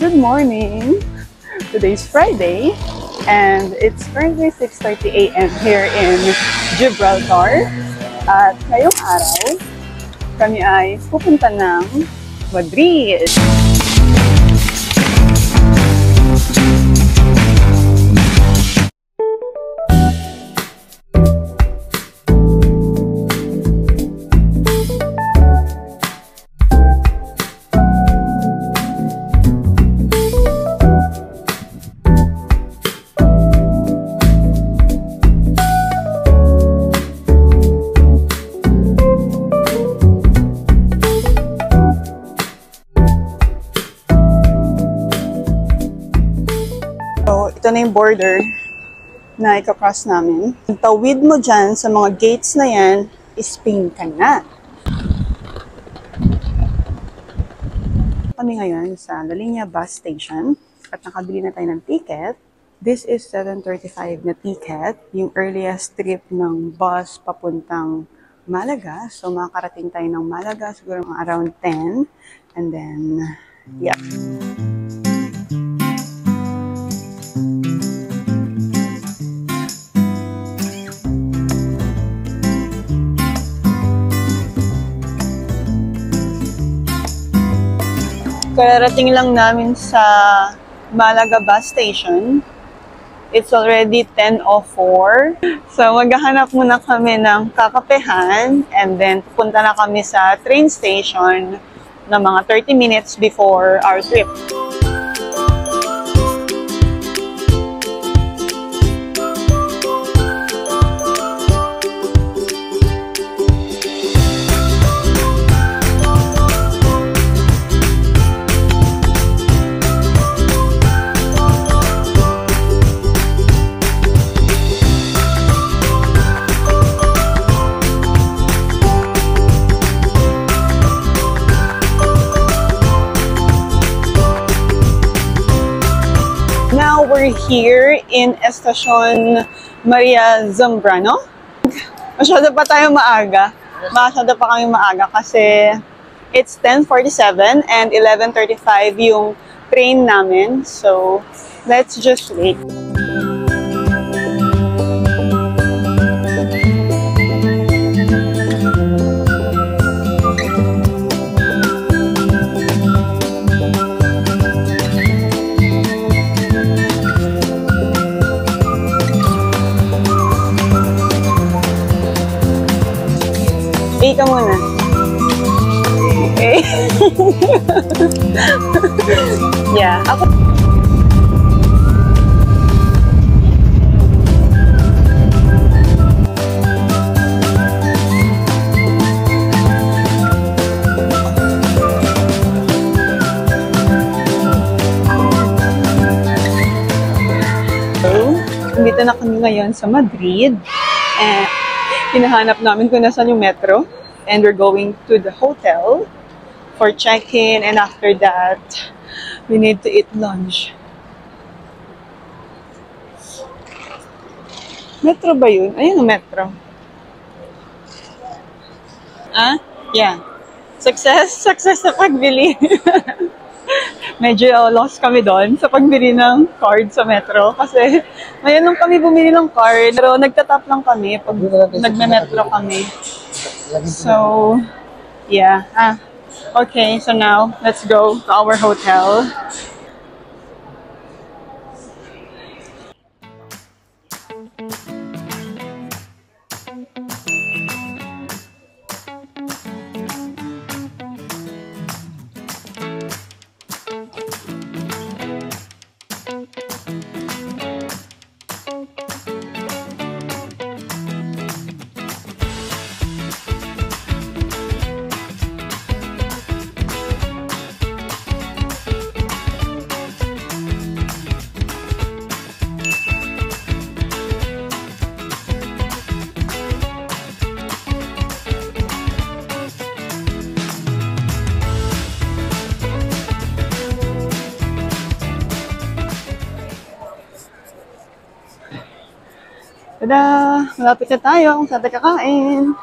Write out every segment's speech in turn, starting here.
Good morning! Today's Friday and it's currently 6:30 a.m. here in Gibraltar. At ngayong araw, kami ay pupunta ng Madrid. So, ito na yung border na ika-cross namin. Ang tawid mo dyan sa mga gates na yan, Spain ka na. Kami ngayon sa La Línea bus station at nakabili na tayo ng ticket. This is 7:35 na ticket, yung earliest trip ng bus papuntang Malaga. So, makakarating tayo ng Malaga siguro around 10. And then, yeah. Kararating lang namin sa Malaga bus station. It's already 10:04. So, maghahanap muna kami ng kakapehan and then pupunta na kami sa train station na mga 30 minutes before our trip. Now we're here in Estación Maria Zambrano. Masyado pa tayo maaga. Masyado pa kami maaga kasi it's 10:47 and 11:35 yung train namin. So, let's just wait. Pay ka muna. Okay? Yeah. Ako. So, nandito na kami ngayon sa Madrid. And hinahanap namin kung nasaan yung metro. And we're going to the hotel for check-in. And after that, we need to eat lunch. Metro ba yun? Ayun ang metro. Ah? Yeah. Success? Success sa pagbili. Medyo lost kami doon sa pagbili ng card sa metro. Kasi ngayon nung kami bumili ng card, pero nagtatap lang kami pag nagme-metro kami. So, yeah. Okay, so now, let's go to our hotel. Tada! Malapit na tayo kung saan tayo kakain.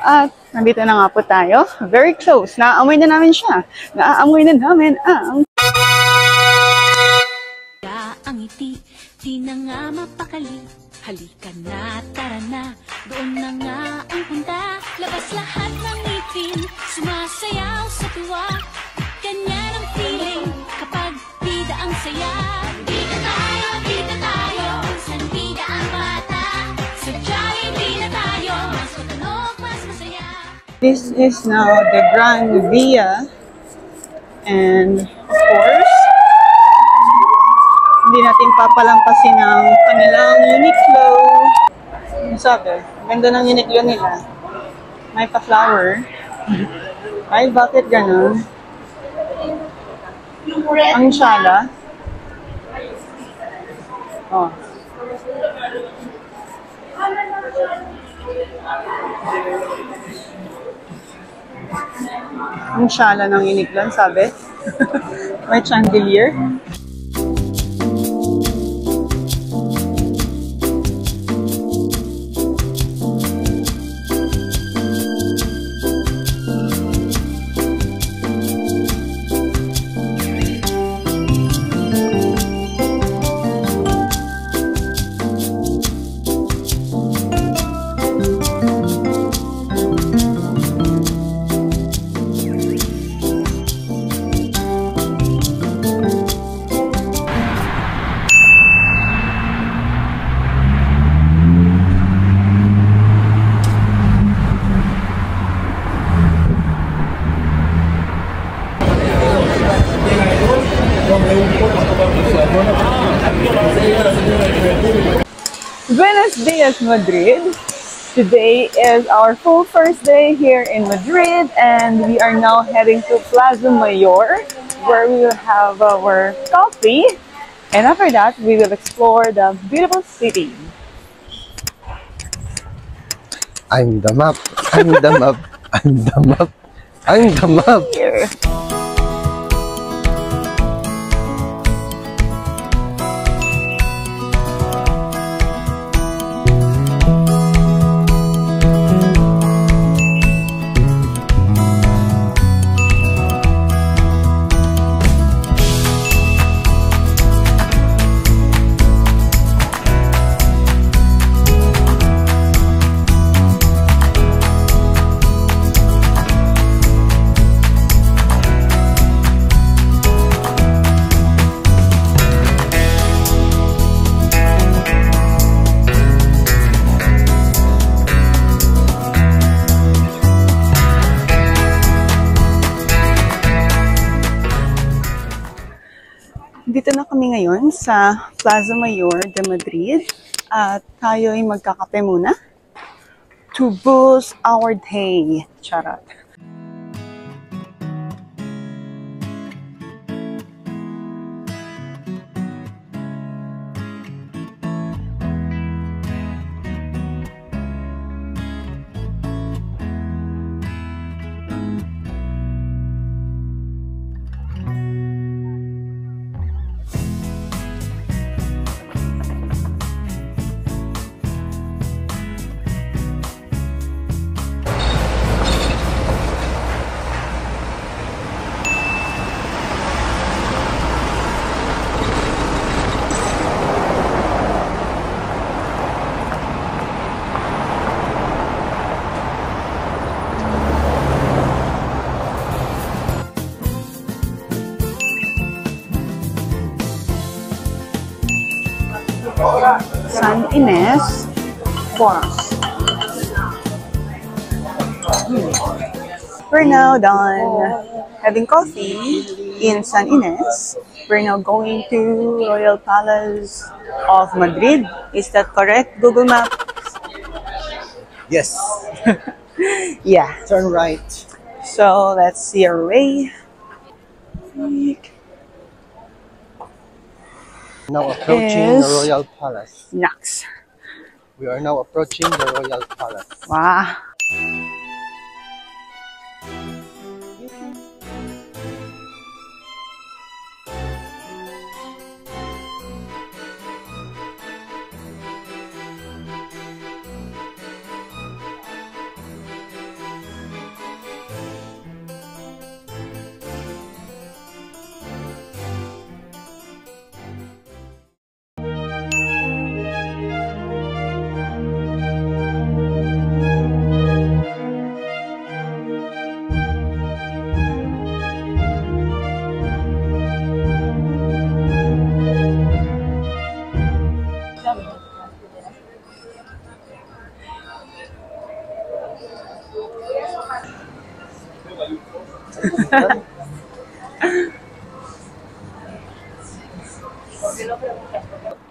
At nandito na nga po tayo. Very close. Naaamoy na namin siya. Naaamoy na namin ang... Ang ngiti, di na nga mapakali. Halika na, tara na, doon na nga ang punta. Labas lahat ng ngipin, sumasayaw sa tuwa. Ganyan ang feeling kapag bida ang saya. Bida tayo, san bida ang bata. Sadya'y bida tayo, mas matunog, mas masaya. This is now the Grand Via. And of course, hindi natin papalampasin ang kanilang Uniqlo. Ang sabi, ganda ng Uniqlo nila. May pa-flower. Ay, bakit ganun? Ang shala. Oh. Ang shala ng Uniqlo, sabi. May chandelier. Buenos dias, Madrid. Today is our full first day here in Madrid, and we are now heading to Plaza Mayor, where we will have our coffee, and after that, we will explore the beautiful city. I'm the map. I'm the map. I'm the map. I'm the map. Here. Dito na kami ngayon sa Plaza Mayor de Madrid at tayo ay magkakape muna to boost our day. Charot. San Ines Forest. We're now done having coffee in San Ines. We're now going to Royal Palace of Madrid. Is that correct, Google Maps? Yes. Yeah. Turn right. So let's see our way. Now approaching Is- the Royal Palace. Next. We are now approaching the Royal Palace. Wow.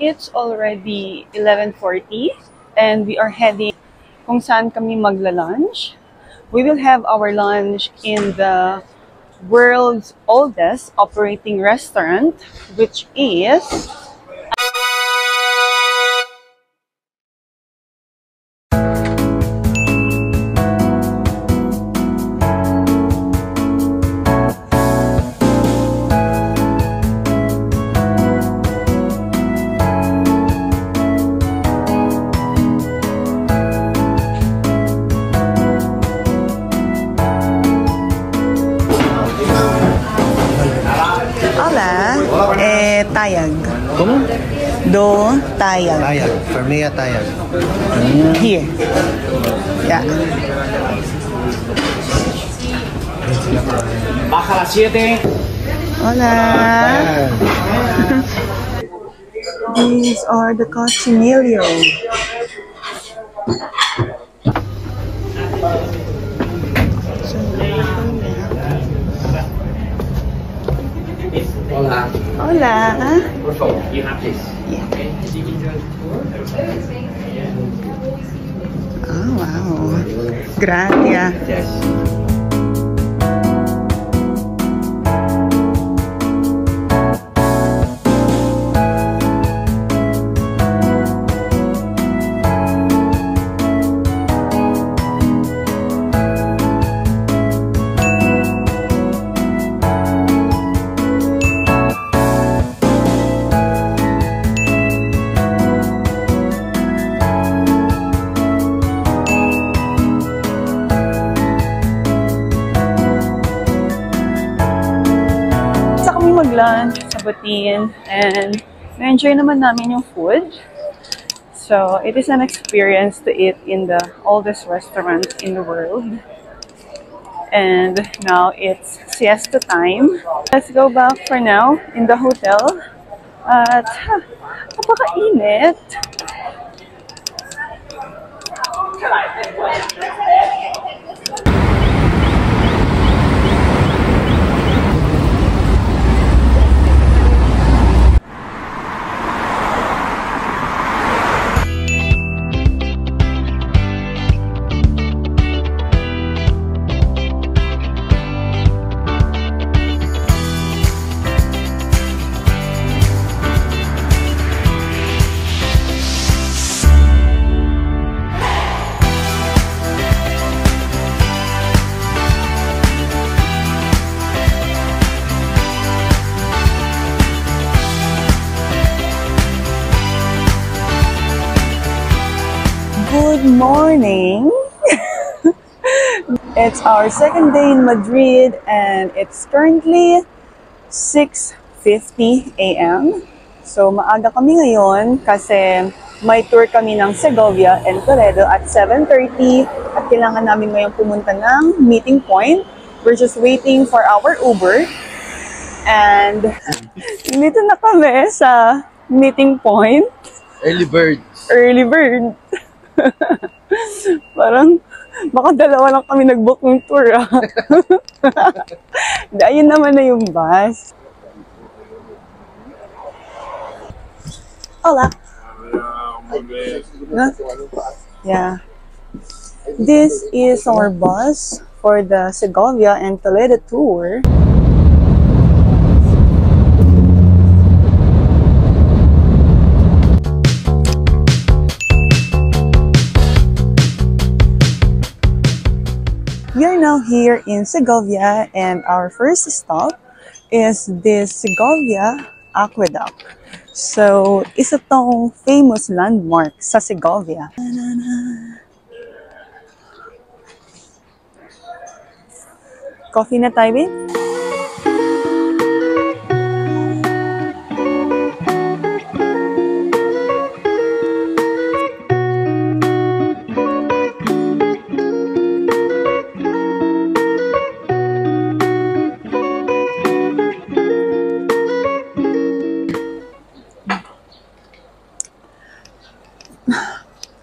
It's already 11:40 and we are heading kung saan kami magla-lunch. We will have our lunch in the world's oldest operating restaurant, which is Tayag. ¿Cómo? Do Tayag. Tayag. Familia Tayag. Here. Yeah. Baja las 7. Hola. These are the cochinillo. Hola. Hola. Por favor, you have this. Yeah. Okay. Oh, wow. Gracias. Yes. Lunch sa Butin and na-enjoy naman namin yung food. So, it is an experience to eat in the oldest restaurant in the world. And now it's siesta time. Let's go back for now in the hotel. At napakainit. Good morning! It's our second day in Madrid and it's currently 6:50 a.m. So maaga kami ngayon kasi may tour kami ng Segovia and Toledo at 7:30 at kailangan namin ngayon pumunta ng meeting point. We're just waiting for our Uber and dito na kami sa meeting point. Early bird. Early bird. Parang baka dalawa lang kami nag-book ng tour ah. Ayun naman na yung bus. Hola. Yeah. This is our bus for the Segovia and Toledo tour. We are now here in Segovia and our first stop is this Segovia Aqueduct. So, isa tong famous landmark sa Segovia. Coffee na tayo, babe?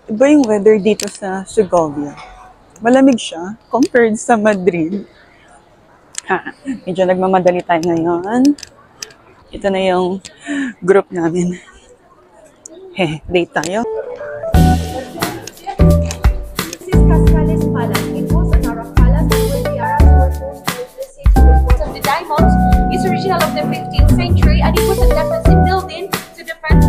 Iba yung weather dito sa Segovia. Malamig siya compared sa Madrid. Medyo nagmamadali tayo ngayon. Ito na yung group namin. Date tayo. This is Cascales Palace. It was an Arab palace where the Arabs were forced to leave the city. The Fort of the Diamonds is original of the 15th century and it was a defensive building to defend.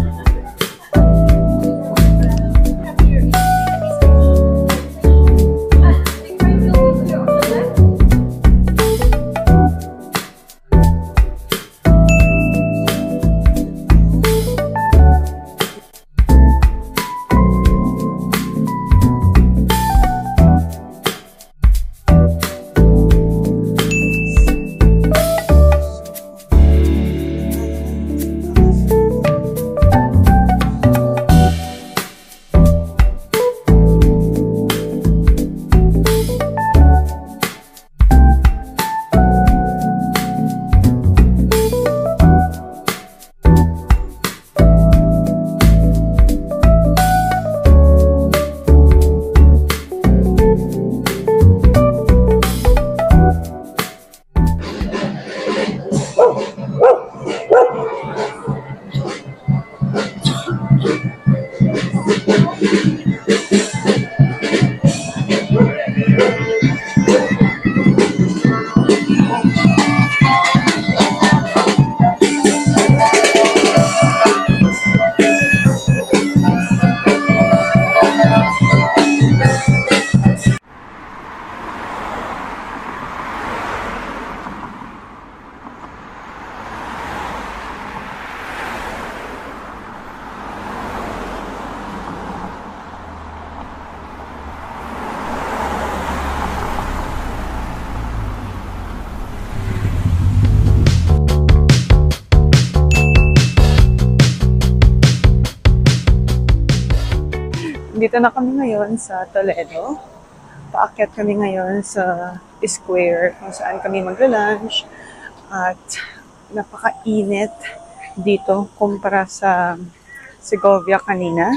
Dito na kami ngayon sa Toledo. Paakyat kami ngayon sa square kung saan kami magla-lunch. At napakainit dito kumpara sa Segovia kanina.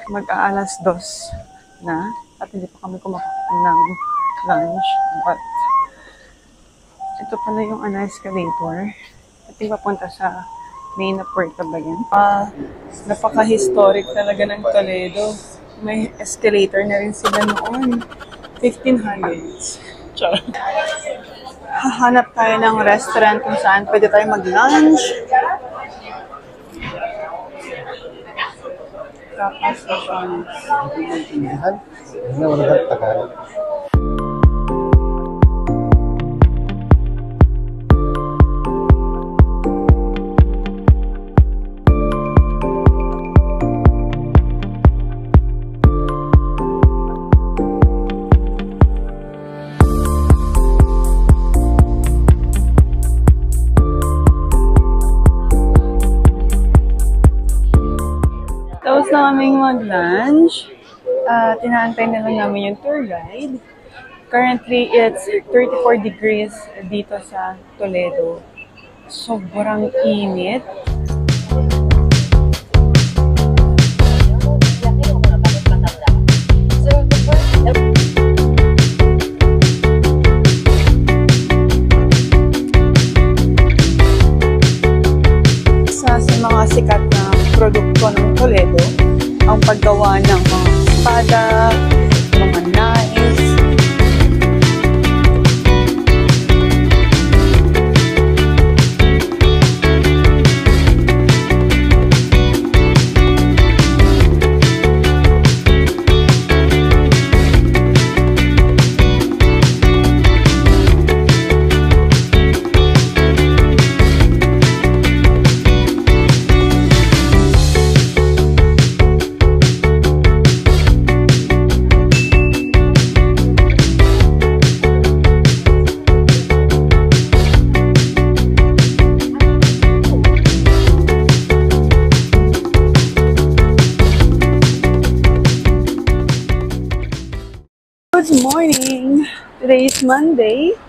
Mag-aalas 2 na at hindi pa kami kumakain ng lunch. But ito pala yung escalator. Ito yung papunta sa main na Puerto ba yan? Napaka-historic talaga ng Toledo. May escalator na rin sila noon. 1500s. Charot. Hahanap tayo ng restaurant kung saan pwede tayo mag-lunch. Tapos, tapos na kaming mag-lunch. Tinaantay na lang namin yung tour guide. Currently, it's 34 degrees dito sa Toledo. Sobrang init. Sa mga sikat na produkto ng Toledo, ang paggawa ng mga espada, mga knives. Good morning! Today is Monday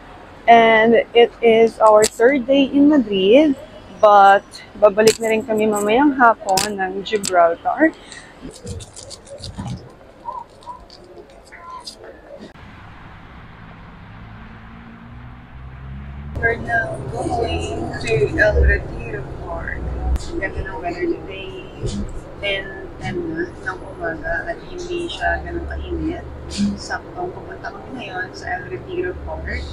and it is our third day in Madrid, but babalik na rin kami mamayang hapon ng Gibraltar. We're now going to El Retiro Park. Ganda ng weather today. 10 ng umaga at hindi siya ganun kainit. Saktong pupunta kami ngayon sa El Retiro Park.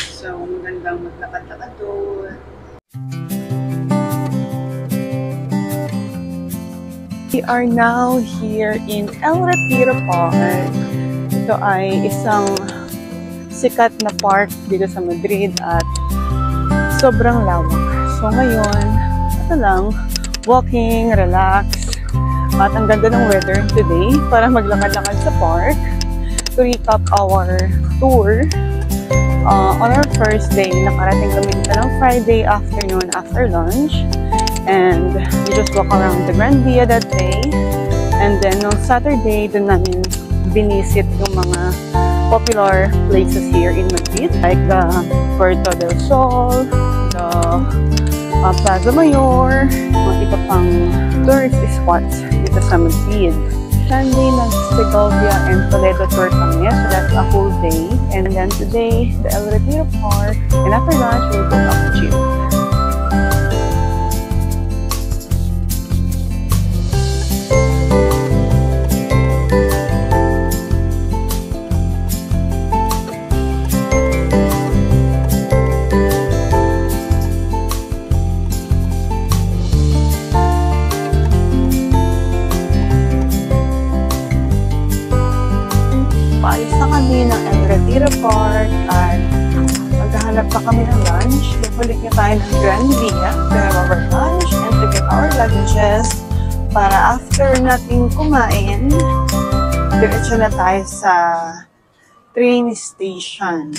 So, magandang maglakad-lakad doon. We are now here in El Retiro Park. Ito ay isang sikat na park dito sa Madrid at sobrang lawak. So ngayon, ito lang, walking, relax, at ang ganda ng weather today para maglakad-lakad sa park. To recap our tour, on our first day, nakarating kami dito ng Friday afternoon after lunch. And we just walk around the Gran Via that day. And then on Saturday, dun namin binisit yung mga popular places here in Madrid, like the Puerto del Sol, the Plaza Mayor, mga iba pang tourist spots dito sa Madrid. Sunday, nag-Segovia and Toledo tour kami, so that's a whole day. And then today, the El Retiro Park. And after lunch, we'll go up to Chill. Paalis na kami ng El Retiro Park at maghahanap pa kami ng lunch. Balik na tayo ng Gran Via to have our lunch and to get our luggages para after natin kumain, diretso na tayo sa train station.